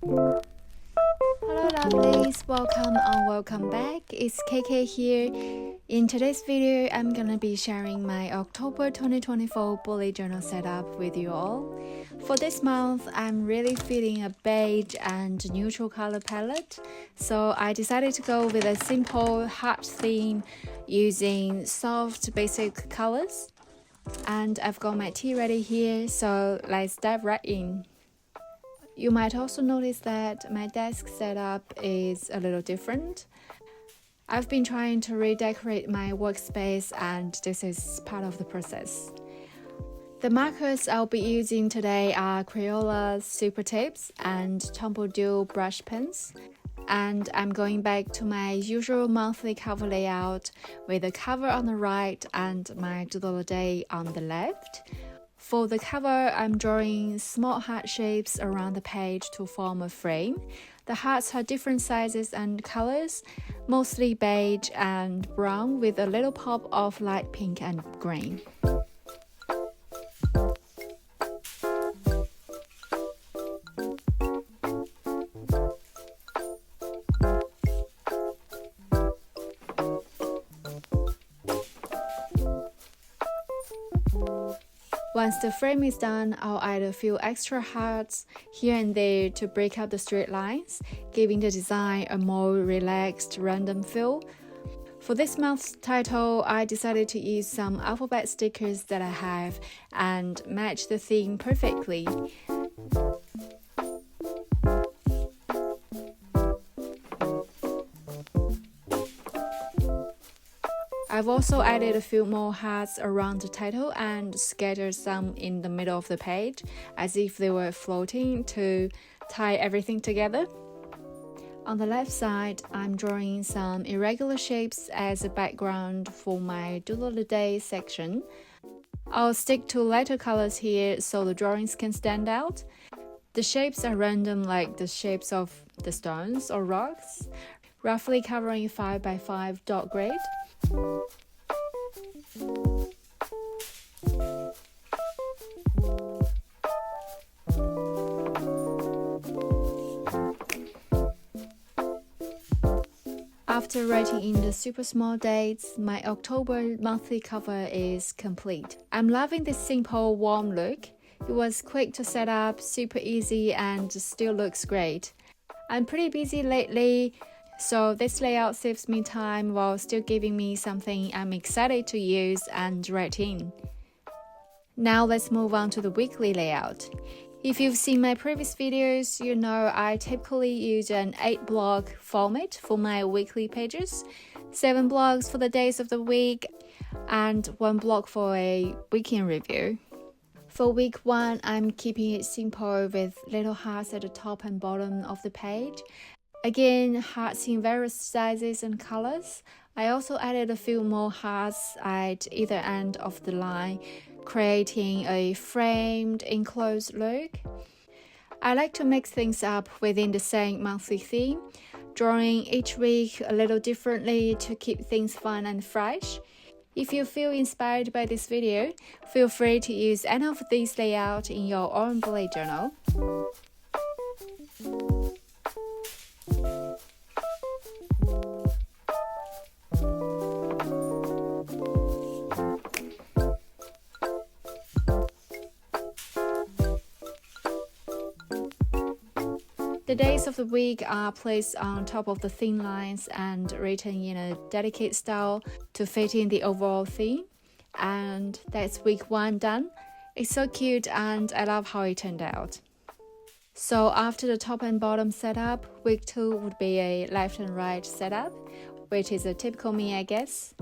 Hello lovelies, welcome or welcome back. It's KK here. In today's video, I'm gonna be sharing my October 2024 bullet journal setup with you all. For this month, I'm really feeling a beige and neutral color palette, so I decided to go with a simple heart theme using soft basic colors. And I've got my tea ready here, so let's dive right in. You might also notice that my desk setup is a little different. I've been trying to redecorate my workspace, and this is part of the process. The markers I'll be using today are Crayola super tips and Tombow brush pens. And I'm going back to my usual monthly cover layout with the cover on the right and my doodle day on the left. For the cover, I'm drawing small heart shapes around the page to form a frame. The hearts are different sizes and colors, mostly beige and brown with a little pop of light pink and green. Once the frame is done, I'll add a few extra hearts here and there to break up the straight lines, giving the design a more relaxed, random feel. For this month's title, I decided to use some alphabet stickers that I have and match the theme perfectly. I've also added a few more hearts around the title and scattered some in the middle of the page, as if they were floating to tie everything together. On the left side, I'm drawing some irregular shapes as a background for my Doodle the Day section. I'll stick to lighter colors here so the drawings can stand out. The shapes are random, like the shapes of the stones or rocks, roughly covering 5 by 5 dot grid. After writing in the super small dates, my October monthly cover is complete. I'm loving this simple, warm look. It was quick to set up, super easy, and still looks great. I'm pretty busy lately, so this layout saves me time while still giving me something I'm excited to use and write in. Now let's move on to the weekly layout. If you've seen my previous videos, you know I typically use an 8-block format for my weekly pages, 7 blocks for the days of the week, and 1 block for a weekend review. For week 1, I'm keeping it simple with little hearts at the top and bottom of the page. Again, hearts in various sizes and colors. I also added a few more hearts at either end of the line, creating a framed, enclosed look. I like to mix things up within the same monthly theme, drawing each week a little differently to keep things fun and fresh. If you feel inspired by this video, feel free to use any of these layouts in your own bullet journal. The days of the week are placed on top of the thin lines and written in a delicate style to fit in the overall theme. And that's week 1 done. It's so cute and I love how it turned out. So after the top and bottom setup, week 2 would be a left and right setup, which is a typical me, I guess.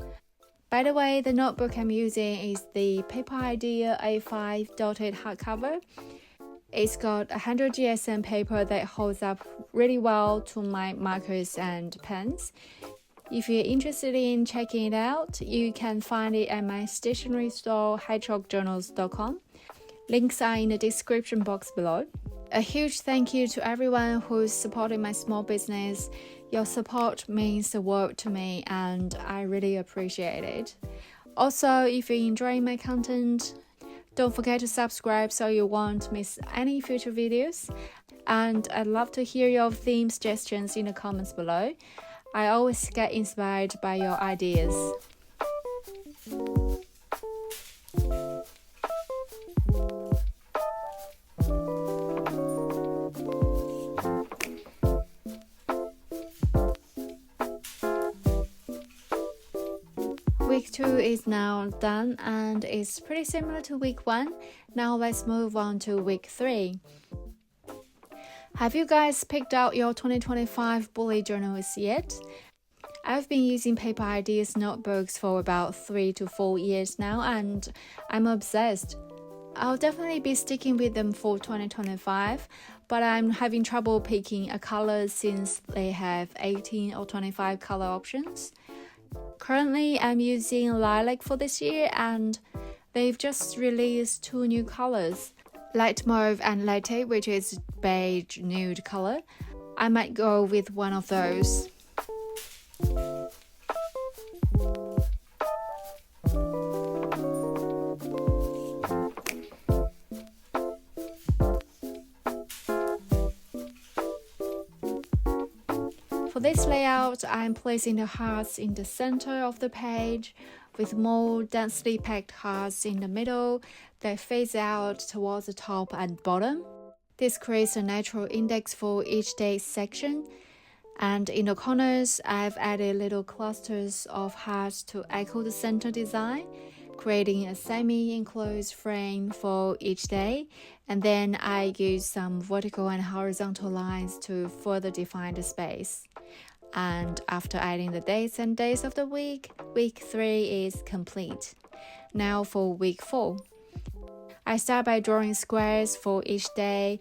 By the way, the notebook I'm using is the Paperideas A5 dotted hardcover. It's got 100 GSM paper that holds up really well to my markers and pens. If you're interested in checking it out, you can find it at my stationery store, hedgehogjournals.com. Links are in the description box below. A huge thank you to everyone who's supporting my small business. Your support means the world to me and I really appreciate it. Also, if you're enjoying my content, don't forget to subscribe so you won't miss any future videos. and I'd love to hear your theme suggestions in the comments below. I always get inspired by your ideas. Week 2 is now done and it's pretty similar to week 1. Now let's move on to week 3. Have you guys picked out your 2025 bullet journals yet? I've been using Paperideas notebooks for about 3 to 4 years now and I'm obsessed. I'll definitely be sticking with them for 2025, but I'm having trouble picking a color since they have 18 or 25 color options. Currently, I'm using lilac for this year and they've just released 2 new colors, light mauve and latte, which is beige nude color. I might go with one of those. For this layout, I'm placing the hearts in the center of the page, with more densely packed hearts in the middle that face out towards the top and bottom. This creates a natural index for each day's section, and in the corners, I've added little clusters of hearts to echo the center design, creating a semi-enclosed frame for each day, and then I use some vertical and horizontal lines to further define the space. And after adding the dates and days of the week, week 3 is complete. Now for week 4. I start by drawing squares for each day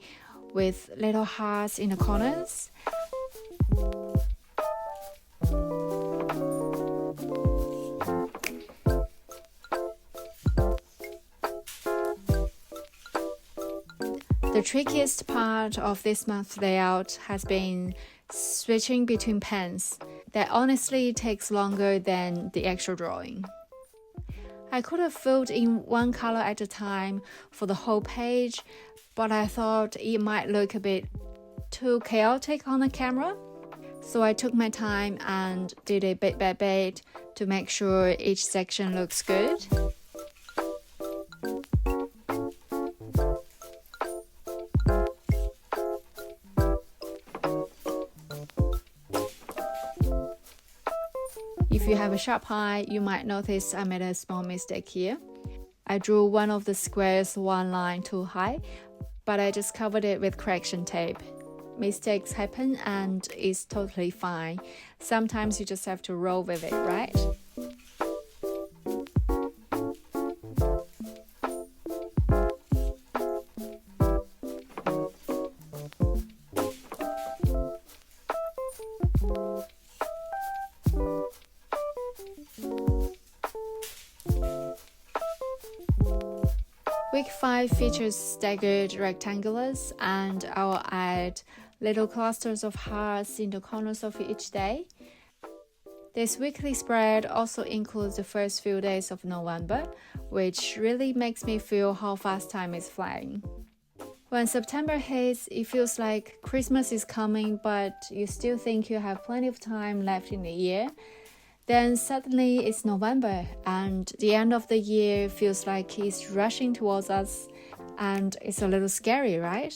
with little hearts in the corners. The trickiest part of this month's layout has been switching between pens. That honestly takes longer than the actual drawing. I could have filled in one color at a time for the whole page, but I thought it might look a bit too chaotic on the camera. So I took my time and did it bit by bit to make sure each section looks good. If you have a sharp eye, you might notice I made a small mistake here. I drew one of the squares one line too high, but I just covered it with correction tape. Mistakes happen and it's totally fine. Sometimes you just have to roll with it, right? Week 5 features staggered rectangulars, and I'll add little clusters of hearts in the corners of each day. This weekly spread also includes the first few days of November, which really makes me feel how fast time is flying. When September hits, it feels like Christmas is coming, but you still think you have plenty of time left in the year. Then suddenly it's November and the end of the year feels like it's rushing towards us, and it's a little scary, right?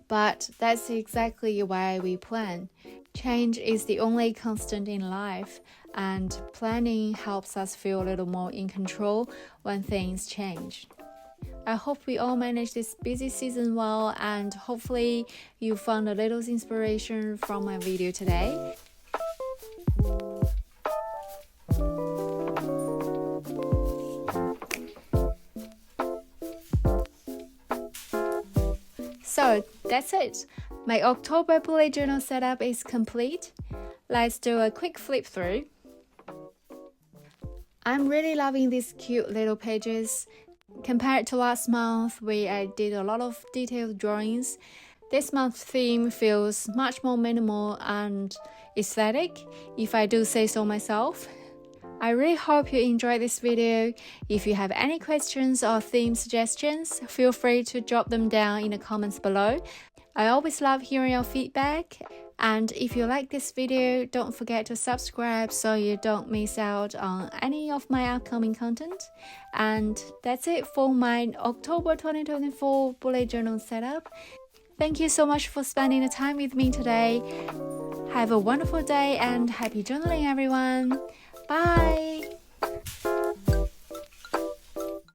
But that's exactly why we plan. Change is the only constant in life, and planning helps us feel a little more in control when things change. I hope we all manage this busy season well, and hopefully you found a little inspiration from my video today. So that's it. My October bullet journal setup is complete. Let's do a quick flip through. I'm really loving these cute little pages. Compared to last month, where I did a lot of detailed drawings, this month's theme feels much more minimal and aesthetic, if I do say so myself. I really hope you enjoyed this video. If you have any questions or theme suggestions, feel free to drop them down in the comments below. I always love hearing your feedback. And if you like this video, don't forget to subscribe so you don't miss out on any of my upcoming content. And that's it for my October 2024 bullet journal setup. Thank you so much for spending the time with me today. Have a wonderful day and happy journaling, everyone. Bye!